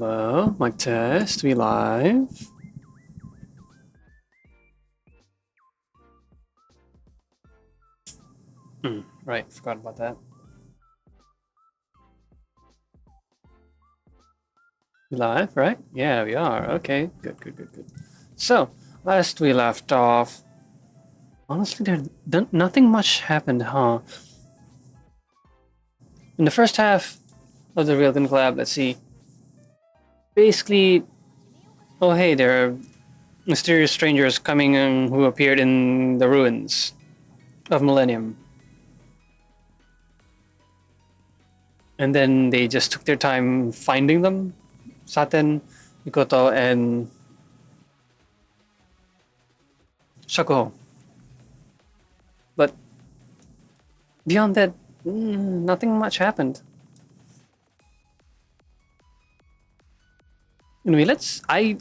Hello, mic test, we live? Right, forgot about that. We live, right? Yeah, we are. Okay, good. So, last we left off, honestly, nothing much happened, huh? In the first half of the Railgun Collab, let's see. Basically, oh hey, there are mysterious strangers coming in who appeared in the ruins of Millennium. And then they just took their time finding them. Saten, Mikoto, and Shako. But beyond that, nothing much happened. Anyway, I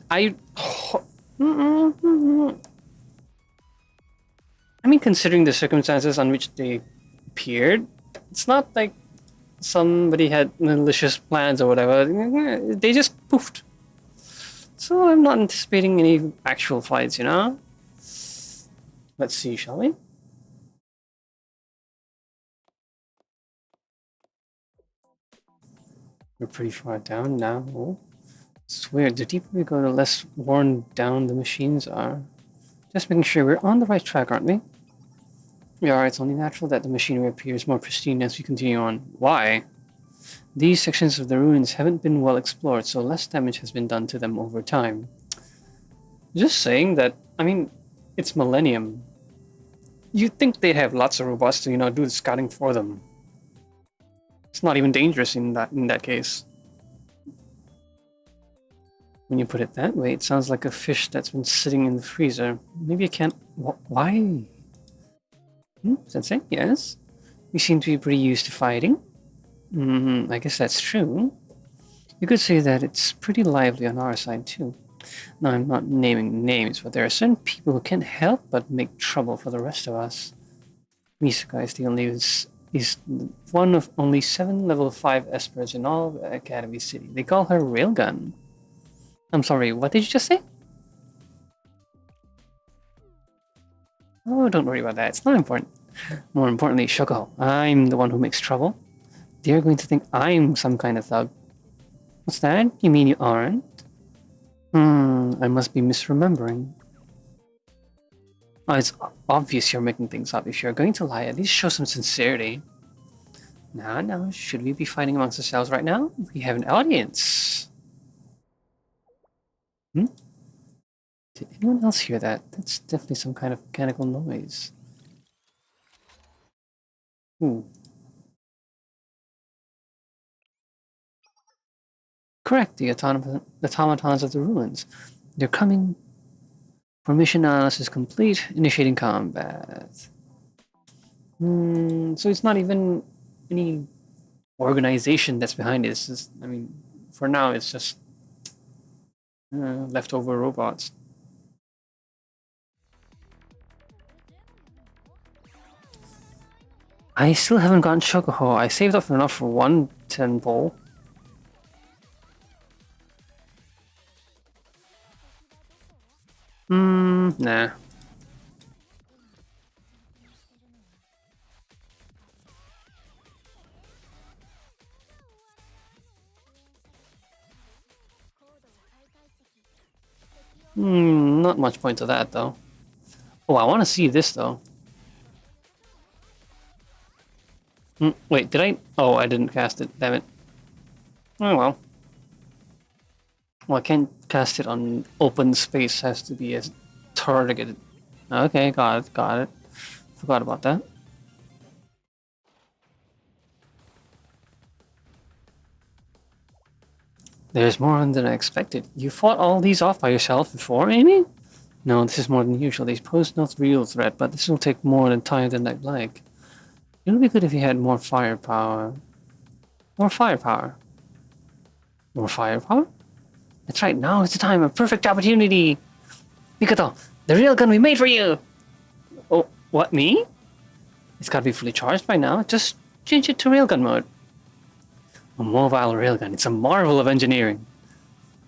mean, considering the circumstances on which they appeared, it's not like somebody had malicious plans or whatever. They just poofed. So I'm not anticipating any actual fights, you know? Let's see, shall we? We're pretty far down now. Oh. It's weird. The deeper we go, the less worn down the machines are. Just making sure we're on the right track, aren't we? We are. It's only natural that the machinery appears more pristine as we continue on. Why? These sections of the ruins haven't been well explored, so less damage has been done to them over time. Just saying that, I mean, it's Millennium. You'd think they'd have lots of robots to, do the scouting for them. It's not even dangerous in that case. When you put it that way, it sounds like a fish that's been sitting in the freezer. Maybe I can't... Why? Sensei, yes? We seem to be pretty used to fighting. I guess that's true. You could say that it's pretty lively on our side, too. Now, I'm not naming names, but there are certain people who can't help but make trouble for the rest of us. Misaka is one of only 7 level 5 espers in all of Academy City. They call her Railgun. I'm sorry, what did you just say? Oh, don't worry about that. It's not important. More importantly, Shoko, I'm the one who makes trouble. They're going to think I'm some kind of thug. What's that? You mean you aren't? I must be misremembering. Oh, it's obvious you're making things up. If you're going to lie, at least show some sincerity. Now, should we be fighting amongst ourselves right now? We have an audience. Did anyone else hear that? That's definitely some kind of mechanical noise. Correct, the automatons of the ruins. They're coming. Formation analysis complete. Initiating combat. So it's not even any organization that's behind it. It's just, I mean, for now, it's just leftover robots. I still haven't gotten Shokoho. I saved up enough for one 10 pole. Nah. Not much point to that, though. Oh, I want to see this, though. Wait, did I? Oh, I didn't cast it. Damn it. Oh, well. Well, I can't cast it on open space. It has to be as targeted. Okay, got it. Forgot about that. There's more than I expected. You fought all these off by yourself before, Amy? No, this is more than usual. They pose no real threat, but this will take more time than I'd like. It would be good if you had more firepower. More firepower? More firepower? That's right, now is the time, a perfect opportunity! Mikoto, the railgun we made for you! Oh, what, me? It's gotta be fully charged by now. Just change it to railgun mode. A mobile railgun, it's a marvel of engineering.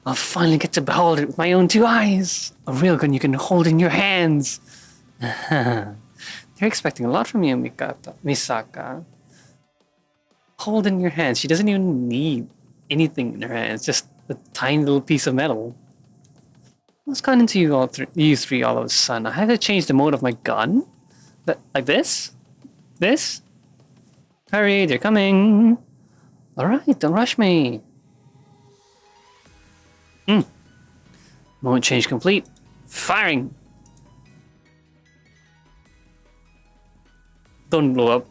I'll finally get to behold it with my own 2 eyes. A railgun you can hold in your hands. They're expecting a lot from you, Misaka. Hold in your hands. She doesn't even need anything in her hands, just a tiny little piece of metal. What's gone into you three all of a sudden? I had to change the mode of my gun? Like this? This? Hurry, they're coming. Alright, don't rush me. Moment change complete. Firing! Don't blow up.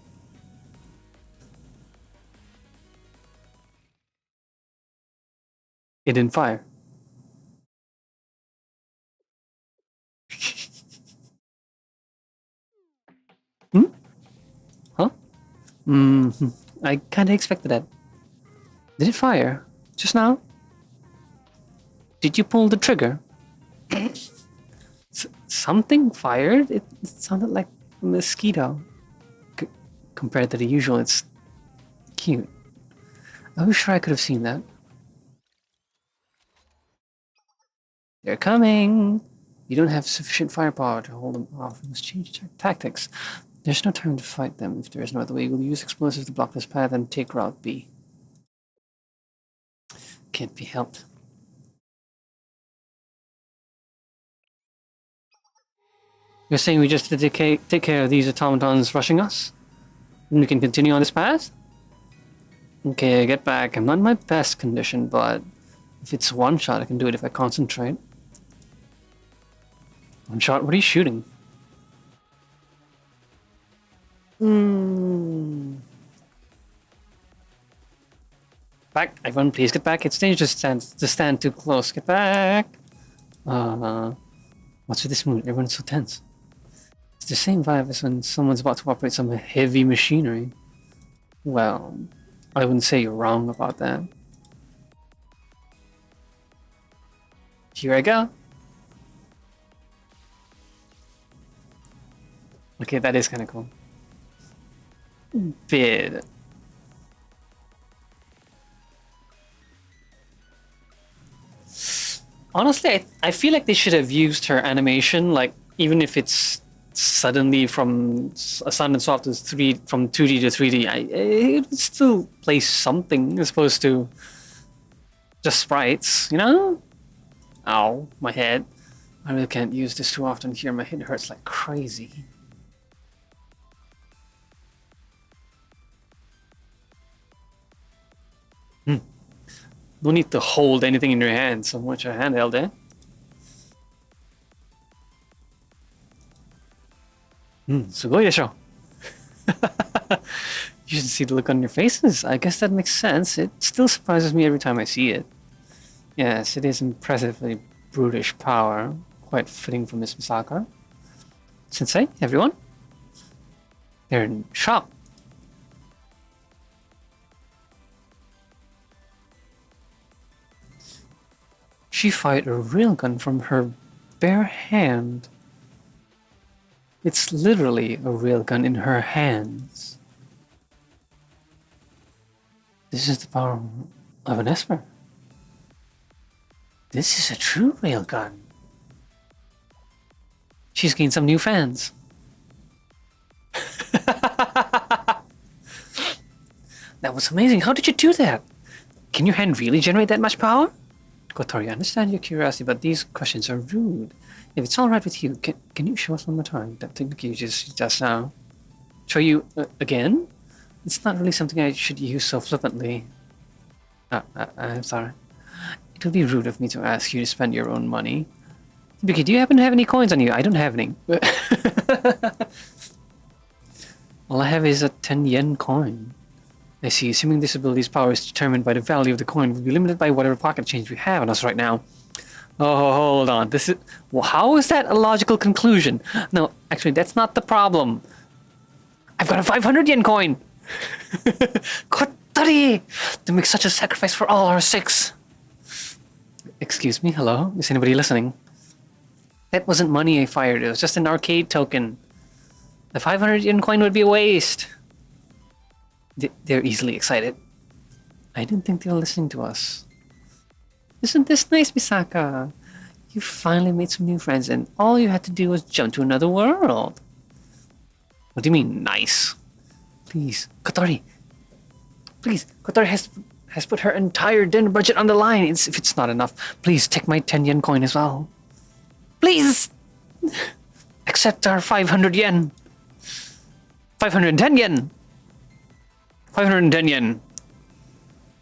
It didn't fire. Huh? I kinda expected that. Did it fire? Just now? Did you pull the trigger? Something fired? It sounded like a mosquito. Compared to the usual, it's cute. I wish I could have seen that. They're coming! You don't have sufficient firepower to hold them off. We must change tactics. There's no time to fight them. If there is no other way, we'll use explosives to block this path and take Route B. Can't be helped. You're saying we just take care of these automatons rushing us? And we can continue on this path? Okay, get back. I'm not in my best condition, but if it's one shot, I can do it if I concentrate. One shot? What are you shooting? Back, everyone, please get back. It's dangerous to stand too close. Get back. What's with this mood? Everyone's so tense. It's the same vibe as when someone's about to operate some heavy machinery. Well, I wouldn't say you're wrong about that. Here I go. Okay, that is kind of cool. Bid. Honestly, I feel like they should have used her animation, like, even if it's suddenly from a sudden swap to from 2D to 3D, it would still play something as opposed to just sprites, you know? Ow, my head. I really can't use this too often here. My head hurts like crazy. No need to hold anything in your hand so much a handheld, eh? Sugoi desho. You should see the look on your faces. I guess that makes sense. It still surprises me every time I see it. Yes, it is impressively brutish power. Quite fitting for Miss Misaka. Sensei, everyone? They're in shock. She fired a railgun from her bare hand. It's literally a railgun in her hands. This is the power of an Esper. This is a true railgun. She's gained some new fans. That was amazing. How did you do that? Can your hand really generate that much power? Kotori, I understand your curiosity, but these questions are rude. If it's alright with you, can you show us one more time that technique you just now? Show you again? It's not really something I should use so flippantly. I'm sorry. It would be rude of me to ask you to spend your own money. Vicky, do you happen to have any coins on you? I don't have any. All I have is a 10 yen coin. I see. Assuming this ability's power is determined by the value of the coin, will be limited by whatever pocket change we have on us right now. Oh, hold on. This is... Well, how is that a logical conclusion? No, actually, that's not the problem. I've got a 500 yen coin! Kotori! To make such a sacrifice for all our sakes! Excuse me, hello? Is anybody listening? That wasn't money I fired. It was just an arcade token. The 500 yen coin would be a waste. They're easily excited. I didn't think they were listening to us. Isn't this nice, Misaka? You finally made some new friends, and all you had to do was jump to another world. What do you mean, nice? Please, Kotori. Please, Kotori has put her entire dinner budget on the line. If it's not enough, please take my 10 yen coin as well. Please! Accept our 500 yen. 510 yen. 510 yen.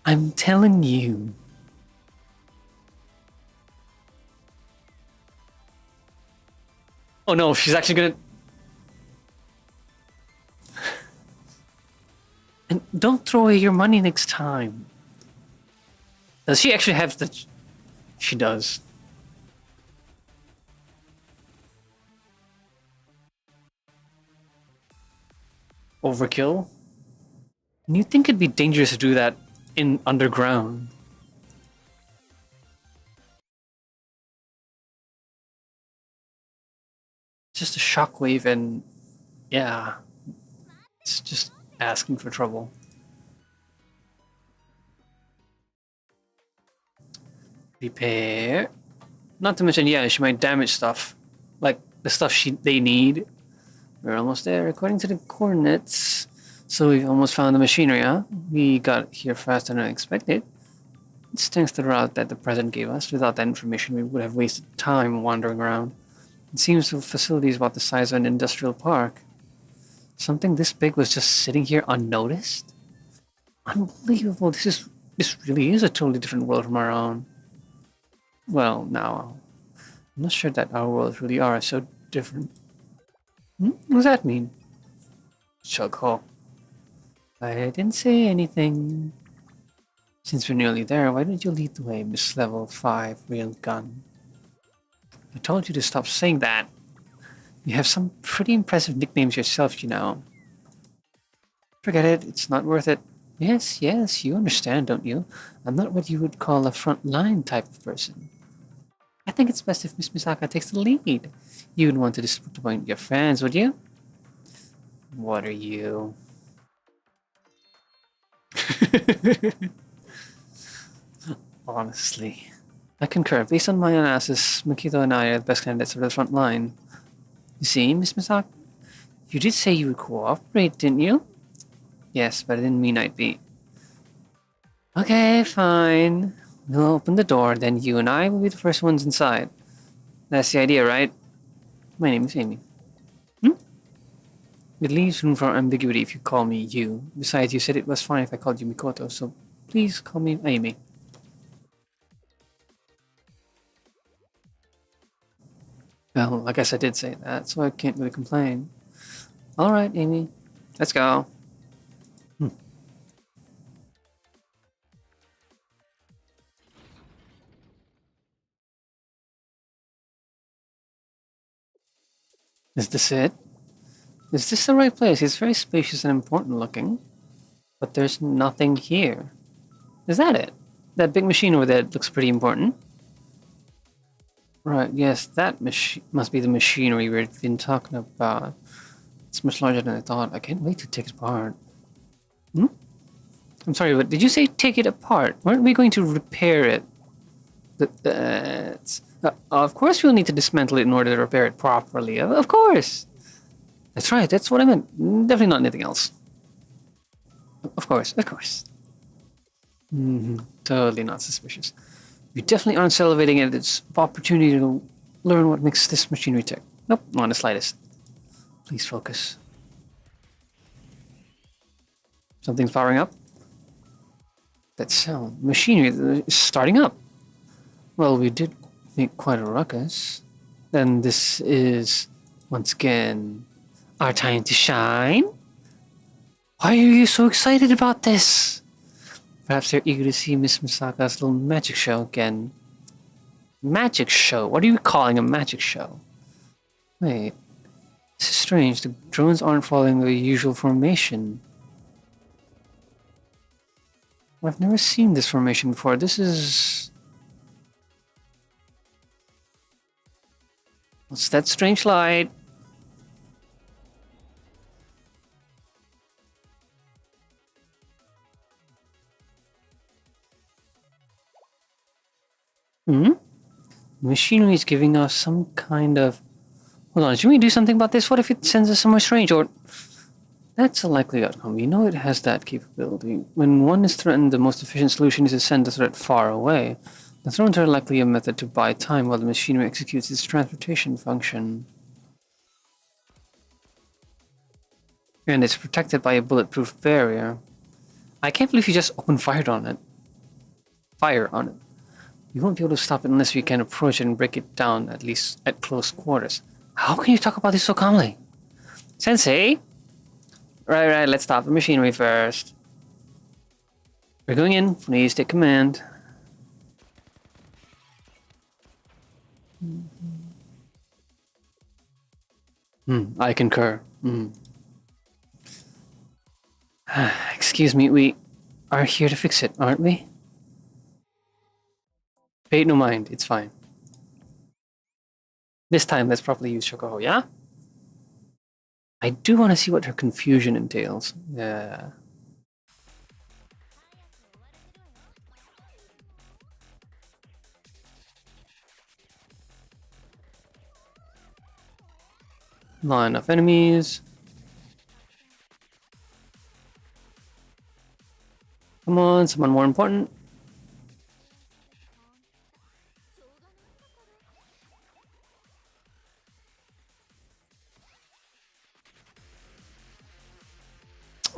I'm telling you. Oh no, she's actually gonna... And don't throw away your money next time. Does she actually have the... She does. Overkill? And you think it'd be dangerous to do that in underground? Just a shockwave and... Yeah. It's just asking for trouble. Repair. Not to mention, yeah, she might damage stuff. Like the stuff they need. We're almost there, according to the coordinates. So we've almost found the machinery, huh? We got here faster than I expected. It's thanks to the route that the president gave us. Without that information, we would have wasted time wandering around. It seems the facility is about the size of an industrial park. Something this big was just sitting here unnoticed? Unbelievable. This really is a totally different world from our own. Well, now, I'm not sure that our worlds really are so different. What does that mean? Chugho. I didn't say anything. Since we're nearly there, why don't you lead the way, Miss Level 5 Railgun? I told you to stop saying that. You have some pretty impressive nicknames yourself, you know. Forget it, it's not worth it. Yes, you understand, don't you? I'm not what you would call a front-line type of person. I think it's best if Miss Misaka takes the lead. You'd want to disappoint your friends, would you? What are you? Honestly. I concur. Based on my analysis, Makito and I are the best candidates for the front line. You see, Miss Misaka? You did say you would cooperate, didn't you? Yes, but I didn't mean I'd be. Okay, fine. We'll open the door, then you and I will be the first ones inside. That's the idea, right? My name is Amy. It leaves room for ambiguity if you call me you. Besides, you said it was fine if I called you Mikoto, so please call me Amy. Well, I guess I did say that, so I can't really complain. Alright, Amy. Let's go. Is this it? Is this the right place? It's very spacious and important looking. But there's nothing here. Is that it? That big machine over there looks pretty important. Right, yes, that must be the machinery we've been talking about. It's much larger than I thought. I can't wait to take it apart. I'm sorry, but did you say take it apart? Weren't we going to repair it? Of course we'll need to dismantle it in order to repair it properly. Of course! That's right, that's what I meant. Definitely not anything else. Of course. Totally not suspicious. You definitely aren't salivating at its opportunity to learn what makes this machinery tick. Nope, not in the slightest. Please focus. Something's powering up? That sound. Machinery is starting up. Well, we did make quite a ruckus. Then this is, once again, our time to shine? Why are you so excited about this? Perhaps they're eager to see Miss Misaka's little magic show again. Magic show? What are you calling a magic show? Wait, this is strange. The drones aren't following the usual formation. I've never seen this formation before. This is... What's that strange light? Hmm? Machinery is giving us some kind of... Hold on, should we do something about this? What if it sends us somewhere strange? Or... That's a likely outcome. You know it has that capability. When one is threatened, the most efficient solution is to send the threat far away. The drones are likely a method to buy time while the machinery executes its transportation function. And it's protected by a bulletproof barrier. I can't believe you just opened fire on it. You won't be able to stop it unless we can approach it and break it down, at least at close quarters. How can you talk about this so calmly? Sensei? Right, let's stop the machinery first. We're going in. Please take command. I concur. Excuse me, we are here to fix it, aren't we? Pay no mind, it's fine. This time, let's properly use Shokoho, yeah? I do want to see what her confusion entails. Yeah. Not enough enemies. Come on, someone more important.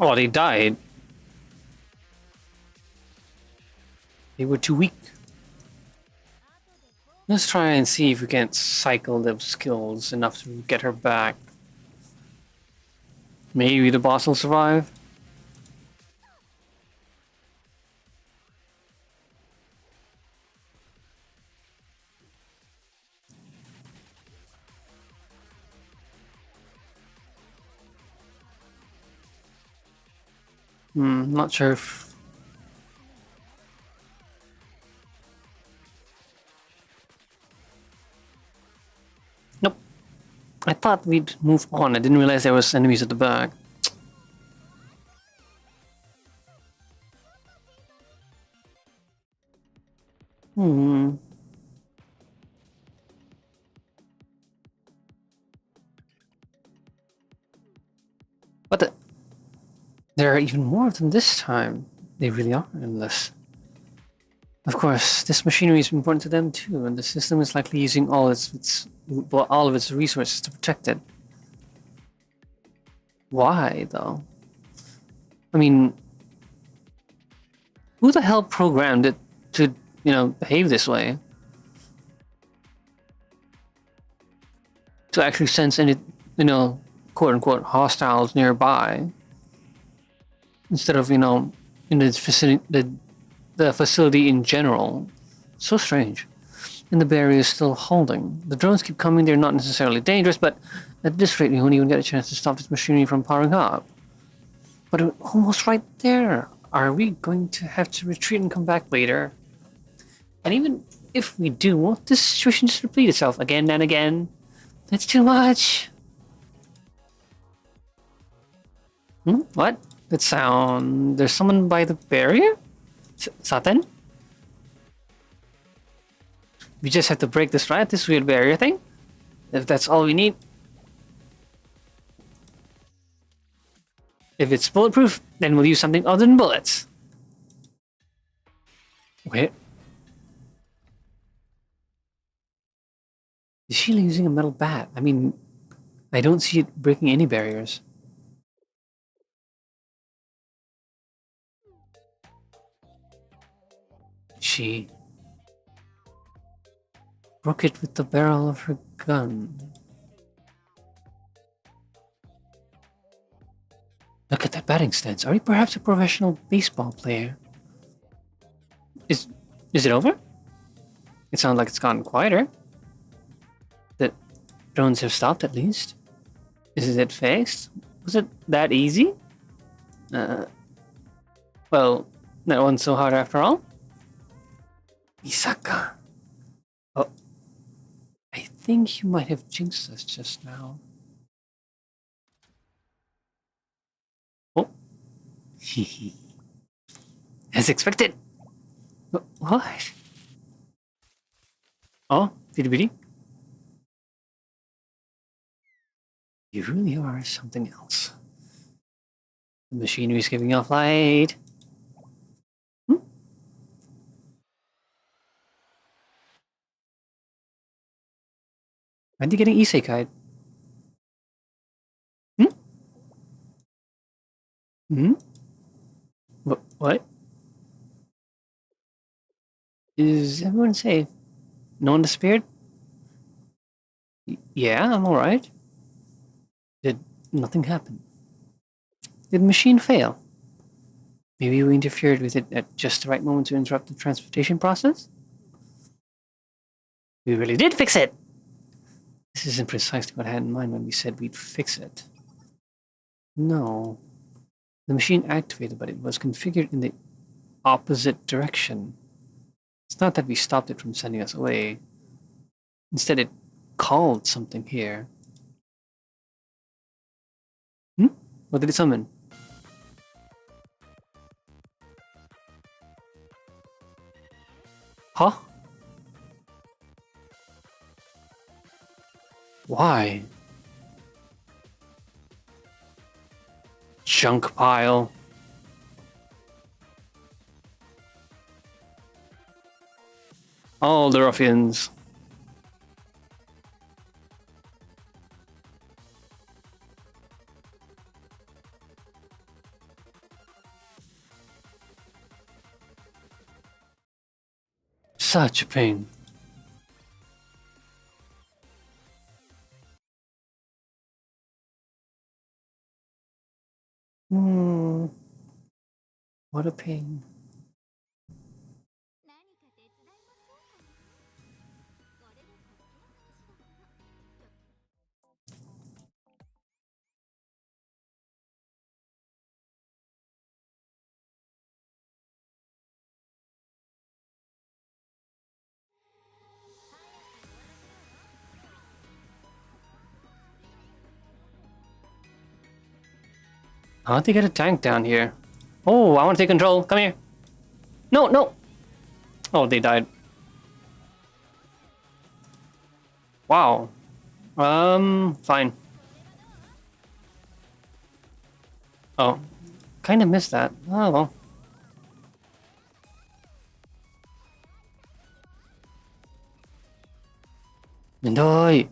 Oh, they died. They were too weak. Let's try and see if we can't cycle the skills enough to get her back. Maybe the boss will survive. Not sure if... Nope. I thought we'd move on. I didn't realize there was enemies at the back. But there are even more of them this time. They really are endless. Of course, this machinery is important to them too, and the system is likely using all of its resources to protect it. Why, though? I mean, who the hell programmed it to, behave this way? To actually sense any, quote unquote, hostiles nearby, instead of, in the facility, the facility in general. So strange. And the barrier is still holding. The drones keep coming. They're not necessarily dangerous, but at this rate, we won't even get a chance to stop this machinery from powering up. But we're almost right there. Are we going to have to retreat and come back later? And even if we do, won't this situation just repeat itself again and again? It's too much. What? That sound... There's someone by the barrier? Saten? We just have to break this, right? This weird barrier thing? If that's all we need. If it's bulletproof, then we'll use something other than bullets. Wait. Is she using a metal bat? I mean, I don't see it breaking any barriers. She broke it with the barrel of her gun. Look at that batting stance. Are you perhaps a professional baseball player? Is it over? It sounds like it's gotten quieter. The drones have stopped at least. Is it fixed? Was it that easy? Well, that wasn't so hard after all. Misaka. Oh, I think you might have jinxed us just now. Oh. As expected. What? Oh, bitty bitty. You really are something else. The machinery's giving off light. Hmm? When are you getting isekai? Hmm? Hmm? What? Is everyone safe? No one disappeared? Yeah, I'm alright. Did nothing happen? Did the machine fail? Maybe we interfered with it at just the right moment to interrupt the transportation process? We really did fix it! This isn't precisely what I had in mind when we said we'd fix it. No. The machine activated, but it was configured in the opposite direction. It's not that we stopped it from sending us away. Instead, it called something here. Hmm? What did it summon? Huh? Why? Junk pile. All the ruffians. Such a pain. Hmm. What a pain. How'd they get a tank down here? Oh, I want to take control. Come here. No, no. Oh, they died. Wow. Fine. Oh, kind of missed that. Oh, well. Nendoy.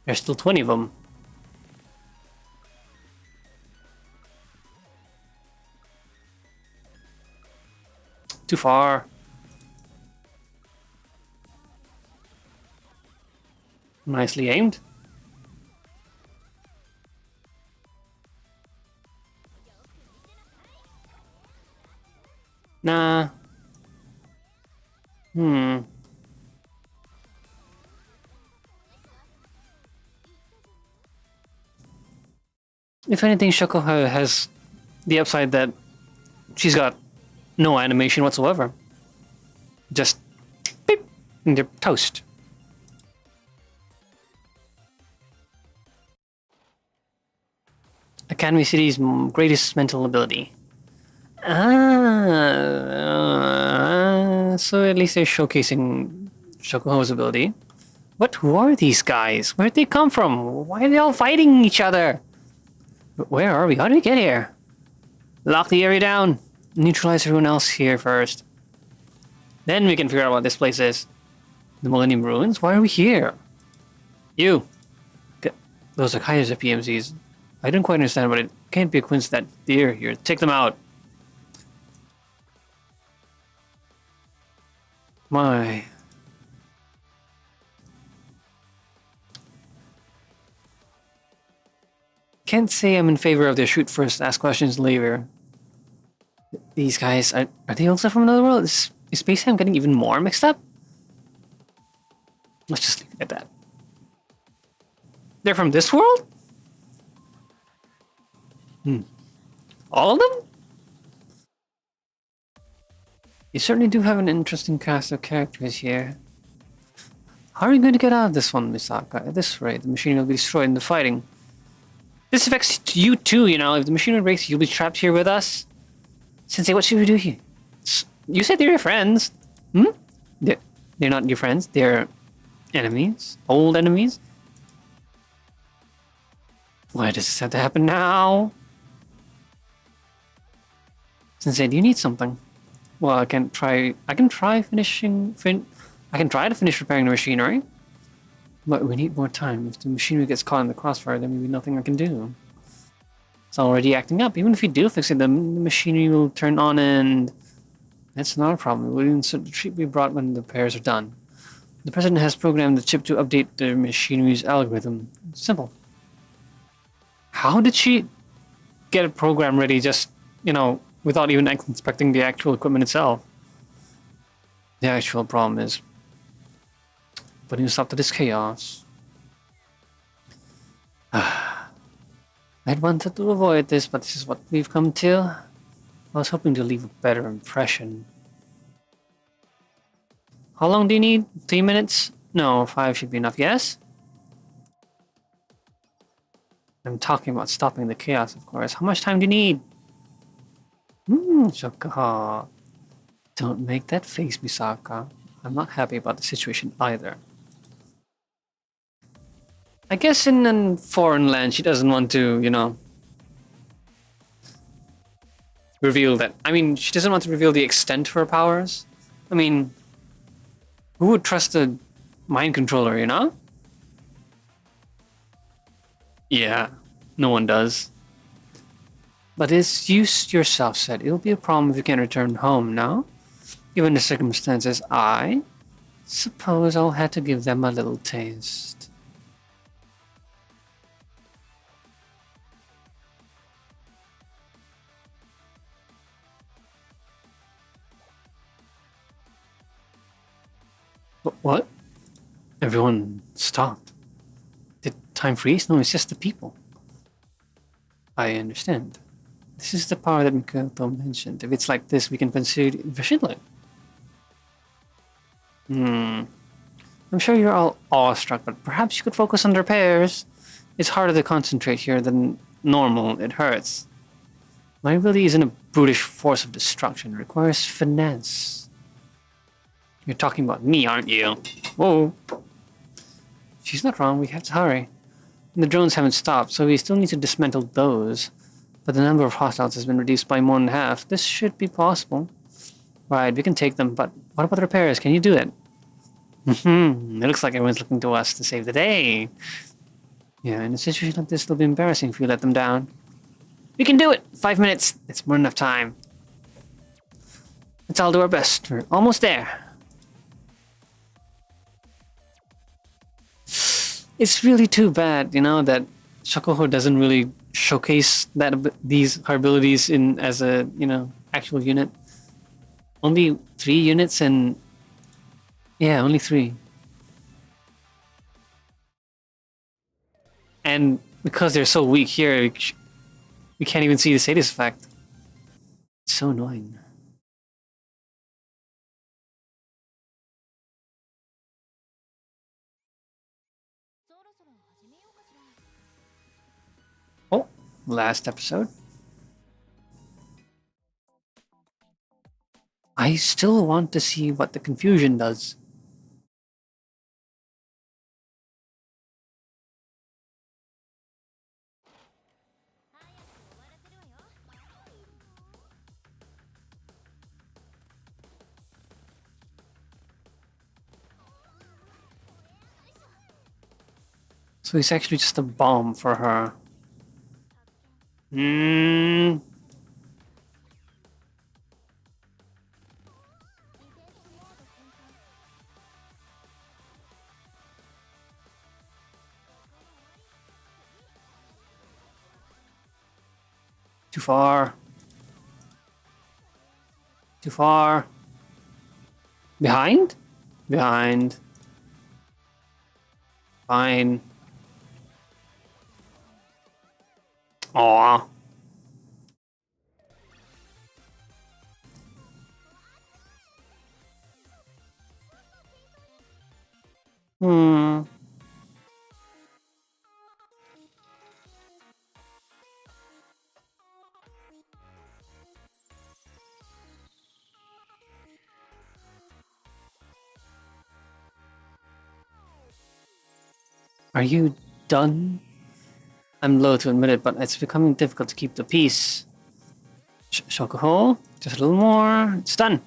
There's still 20 of them. Too far. Nicely aimed. Nah. Hmm. If anything, Shoko has the upside that she's got no animation whatsoever. Just beep, and they're toast. Academy City's greatest mental ability. So at least they're showcasing Shokoho's ability. But who are these guys? Where'd they come from? Why are they all fighting each other? Where are we? How did we get here? Lock the area down. Neutralize everyone else here first. Then we can figure out what this place is. The Millennium Ruins? Why are we here? You. Those are Kai's BMCs. I don't quite understand, but it can't be a coincidence that they're here. Take them out. My. Can't say I'm in favor of the shoot first, ask questions later. These guys, are they also from another world? Is Space Ham getting even more mixed up? Let's just leave it at that. They're from this world? All of them? You certainly do have an interesting cast of characters here. How are you going to get out of this one, Misaka? At this rate, the machine will be destroyed in the fighting. This affects you too, you know. If the machine breaks, you'll be trapped here with us. Sensei, what should we do here? You said they're your friends. Hmm? They're not your friends. They're enemies. Old enemies. Why does this have to happen now? Sensei, do you need something? Well, I can try to finish repairing the machinery. But we need more time. If the machinery gets caught in the crossfire, there may be nothing I can do. It's already acting up. Even if we do fix it, the machinery will turn on and... That's not a problem. We'll insert the chip we brought when the repairs are done. The president has programmed the chip to update the machinery's algorithm. Simple. How did she get a program ready just, you know, without even inspecting the actual equipment itself? The actual problem is putting a stop to this chaos. I'd wanted to avoid this, but this is what we've come to. I was hoping to leave a better impression. How long do you need? 3 minutes? No, 5 should be enough, yes? I'm talking about stopping the chaos, of course. How much time do you need? Shaka. Don't make that face, Misaka. I'm not happy about the situation either. I guess in a foreign land, she doesn't want to, you know, reveal that. I mean, she doesn't want to reveal the extent of her powers. I mean, who would trust a mind controller, you know? Yeah, no one does. But as you yourself said, it'll be a problem if you can't return home now. Given the circumstances, I suppose I'll have to give them a little taste. What? Everyone stopped. Did time freeze? No, it's just the people. I understand. This is the power that Mikoto mentioned. If it's like this, we can proceed efficiently. I'm sure you're all awestruck, but perhaps you could focus on the repairs. It's harder to concentrate here than normal. It hurts. My ability isn't a brutish force of destruction. It requires finesse. You're talking about me, aren't you? Whoa. She's not wrong. We have to hurry. And the drones haven't stopped, so we still need to dismantle those. But the number of hostiles has been reduced by more than half. This should be possible. Right, we can take them, but what about the repairs? Can you do it? It looks like everyone's looking to us to save the day. Yeah, in a situation like this, it'll be embarrassing if we let them down. We can do it! 5 minutes. It's more than enough time. Let's all do our best. We're almost there. It's really too bad, you know, that Shakuho doesn't really showcase that her abilities in as a, you know, actual unit. Only 3 units and yeah, only 3. And because they're so weak here, we can't even see the status effect. It's so annoying. Oh, last episode. I still want to see what the confusion does. So it's actually just a bomb for her. Too far. Too far. Behind? Behind. Fine. Aww. Hmm. Are you done? I'm loath to admit it, but it's becoming difficult to keep the peace. Shoko, just a little more. It's done.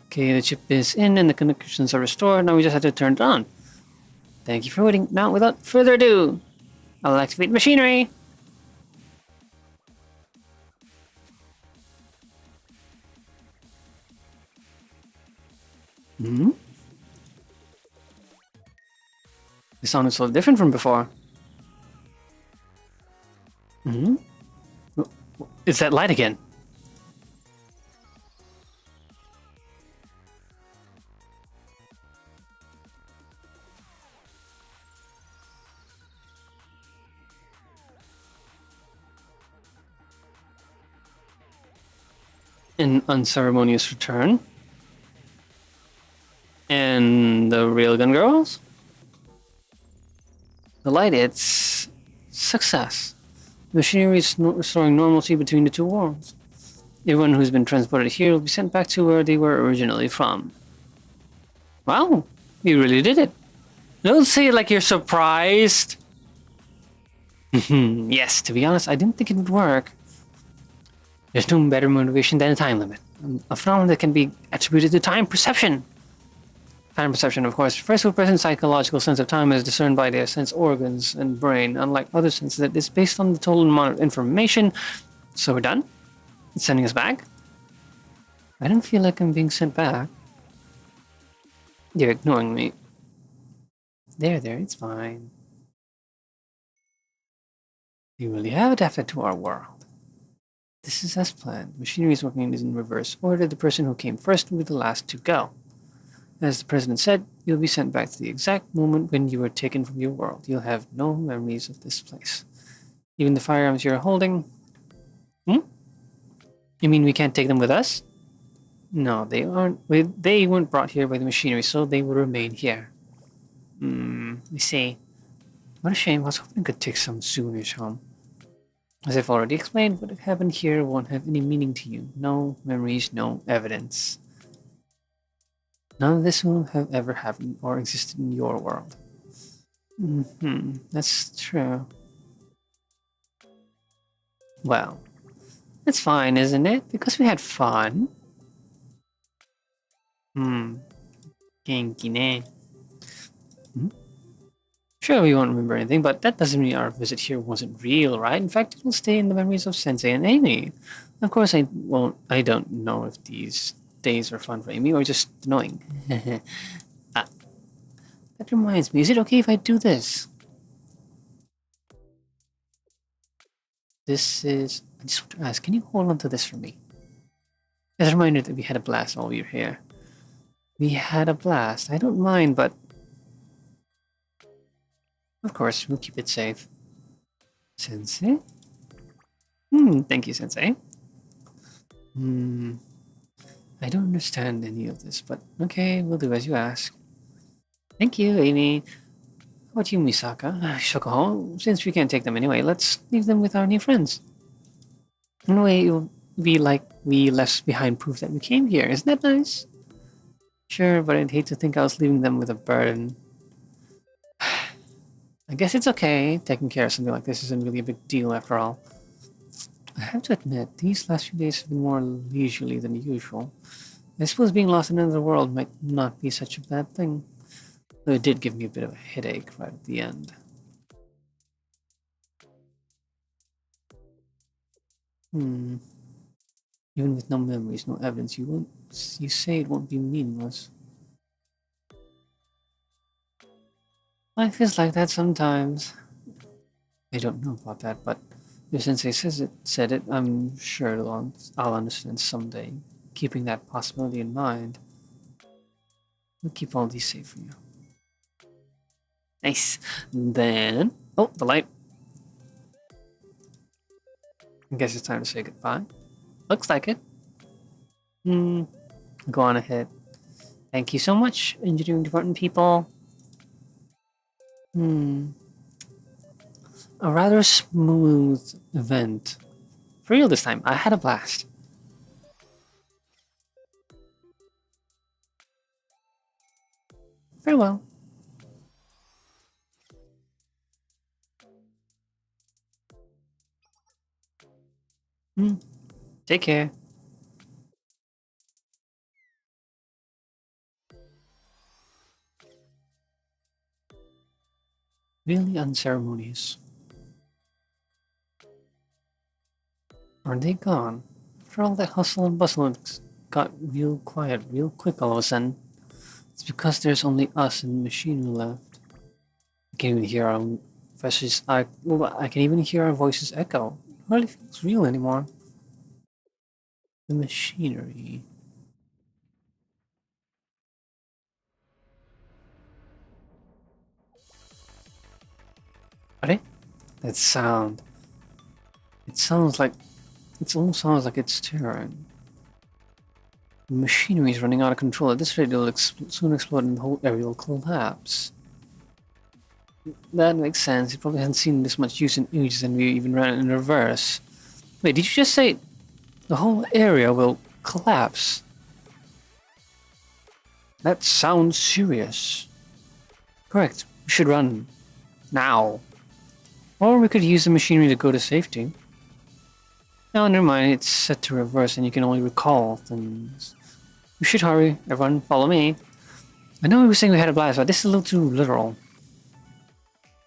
Okay, the chip is in and the connections are restored. Now we just have to turn it on. Thank you for waiting. Now, without further ado, I'll activate machinery. Hmm? The sound is so different from before. Hmm? It's that light again. An unceremonious return. And the Railgun girls? The light, it's success. The machinery is restoring normalcy between the two worlds. Everyone who's been transported here will be sent back to where they were originally from. Wow, you really did it. Don't say it like you're surprised. Yes, to be honest, I didn't think it would work. There's no better motivation than a time limit. A phenomenon that can be attributed to time perception. Time perception, of course, refers to a person's psychological sense of time as discerned by their sense organs and brain, unlike other senses that is based on the total amount of information. So we're done? It's sending us back? I don't feel like I'm being sent back. You're ignoring me. There, it's fine. You really have adapted to our world. This is as planned. Machinery is working in reverse order. The person who came first will be the last to go. As the president said, you'll be sent back to the exact moment when you were taken from your world. You'll have no memories of this place. Even the firearms you're holding. Hmm? You mean we can't take them with us? No, they aren't. They weren't brought here by the machinery, so they will remain here. I see. What a shame. I was hoping I could take some soonish home. As I've already explained, what happened here won't have any meaning to you. No memories, no evidence. None of this will have ever happened or existed in your world. That's true. Well, that's fine, isn't it? Because we had fun. Genki ne. Sure, we won't remember anything, but that doesn't mean our visit here wasn't real, right? In fact, it will stay in the memories of Sensei and Amy. Of course, I don't know if these days are fun for Amy or just annoying. Ah, that reminds me, is it okay if I do this? This is... I just want to ask, can you hold on to this for me? As a reminder that we had a blast while we were here. We had a blast. I don't mind, but... Of course, we'll keep it safe. Sensei? Thank you, Sensei. I don't understand any of this, but okay, we'll do as you ask. Thank you, Amy. How about you, Misaka? Shoko, since we can't take them anyway, let's leave them with our new friends. In a way, it'll be like we left behind proof that we came here. Isn't that nice? Sure, but I'd hate to think I was leaving them with a burden. I guess it's okay. Taking care of something like this isn't really a big deal after all. I have to admit, these last few days have been more leisurely than usual. I suppose being lost in another world might not be such a bad thing. Though it did give me a bit of a headache right at the end. Even with no memories, no evidence, you say it won't be meaningless. Life is like that sometimes. I don't know about that, but if Sensei said it, I'm sure I'll understand someday. Keeping that possibility in mind, we'll keep all these safe for you. Nice. Then, oh, the light. I guess it's time to say goodbye. Looks like it. Go on ahead. Thank you so much, engineering department people. A rather smooth event. For real this time, I had a blast. Very well. Take care. Really unceremonious. Are they gone? After all that hustle and bustle, it got real quiet real quick all of a sudden. It's because there's only us and the machinery left. I can even hear our voices. I can even hear our voices echo. It hardly feels real anymore. The machinery. Are they? That sound. It sounds like. It almost sounds like it's tearing. The machinery is running out of control. At this rate, it'll soon explode and the whole area will collapse. That makes sense. You probably haven't seen this much use in ages and we even ran it in reverse. Wait, did you just say the whole area will collapse? That sounds serious. Correct. We should run. Now. Or we could use the machinery to go to safety. No, never mind. It's set to reverse and you can only recall things. We should hurry. Everyone, follow me. I know we were saying we had a blast, but this is a little too literal.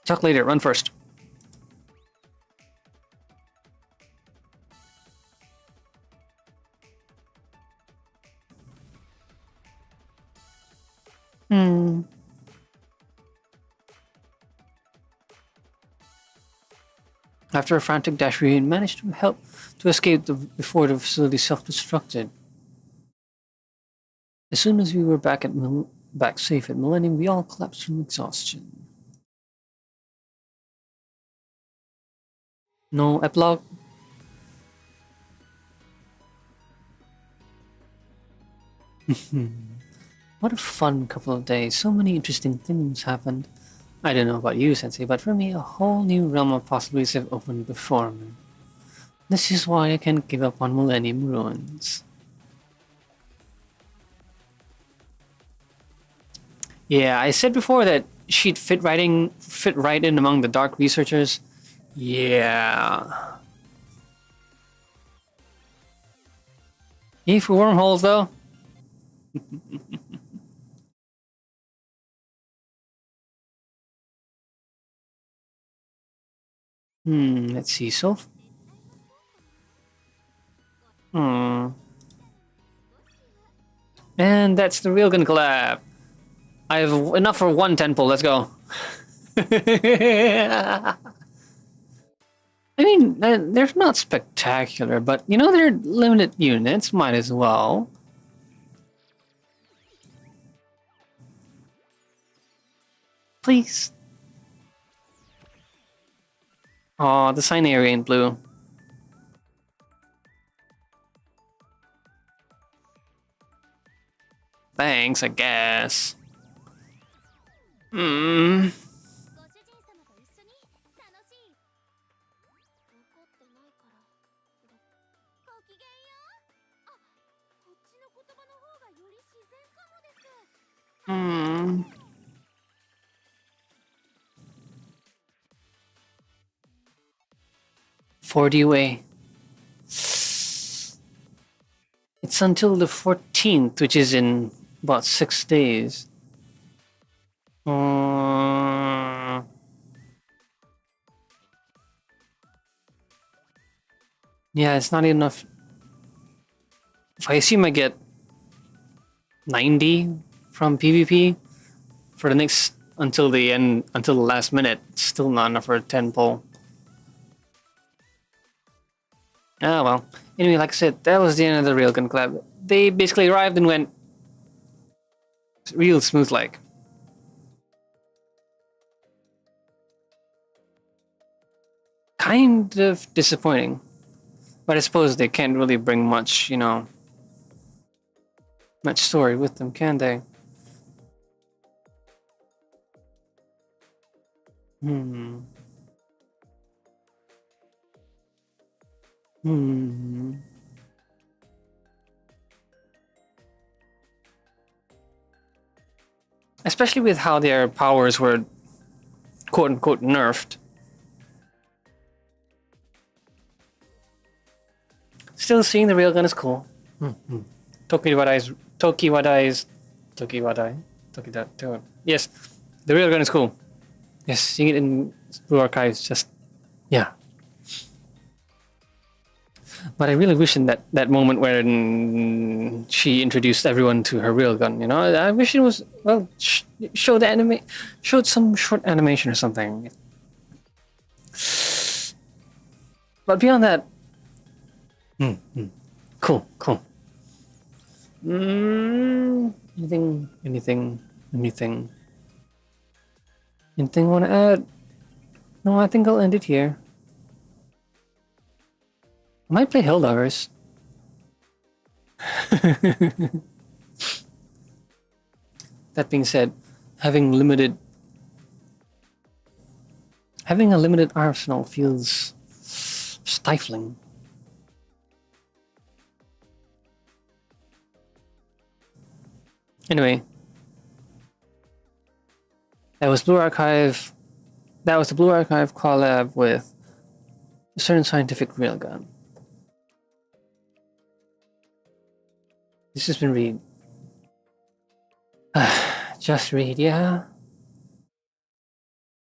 Talk later. Run first. After a frantic dash, we managed to help to escape before the facility self-destructed. As soon as we were back safe at Millennium, we all collapsed from exhaustion. No epilogue. What a fun couple of days. So many interesting things happened. I don't know about you, Sensei, but for me, a whole new realm of possibilities have opened before me. This is why I can't give up on Millennium Ruins. Yeah, I said before that she'd fit right in among the dark researchers. Yeah. Yay for wormholes, though. Let's see. And that's the Railgun Collab. I have enough for one temple. Let's go. I mean, they're not spectacular, but you know, they're limited units. Might as well. Please. Oh, the sign area in blue. Thanks, I guess. Hmm. Hmm. 40 away. It's until the 14th, which is in about 6 days. Yeah, it's not enough. If I assume I get 90 from PvP for the next until the end, until the last minute, it's still not enough for a 10 pull. Ah, well. Anyway, like I said, that was the end of the Railgun Collab. They basically arrived and went real smooth like. Kind of disappointing. But I suppose they can't really bring much, you know, much story with them, can they? Hmm. Hmm. Especially with how their powers were quote unquote nerfed. Still seeing the railgun is cool. Mm-hmm. Tokiwadai's Yes, the railgun is cool. Yes, seeing it in Blue Archives just yeah. But I really wish in that moment when she introduced everyone to her railgun, you know, I wish it was well showed some short animation or something. But beyond that, cool, cool. Anything you want to add? No, I think I'll end it here. I might play Helldivers. That being said, having a limited arsenal feels stifling. Anyway, that was Blue Archive. That was the Blue Archive collab with a certain scientific railgun. This has been Reed. Just Reed, yeah.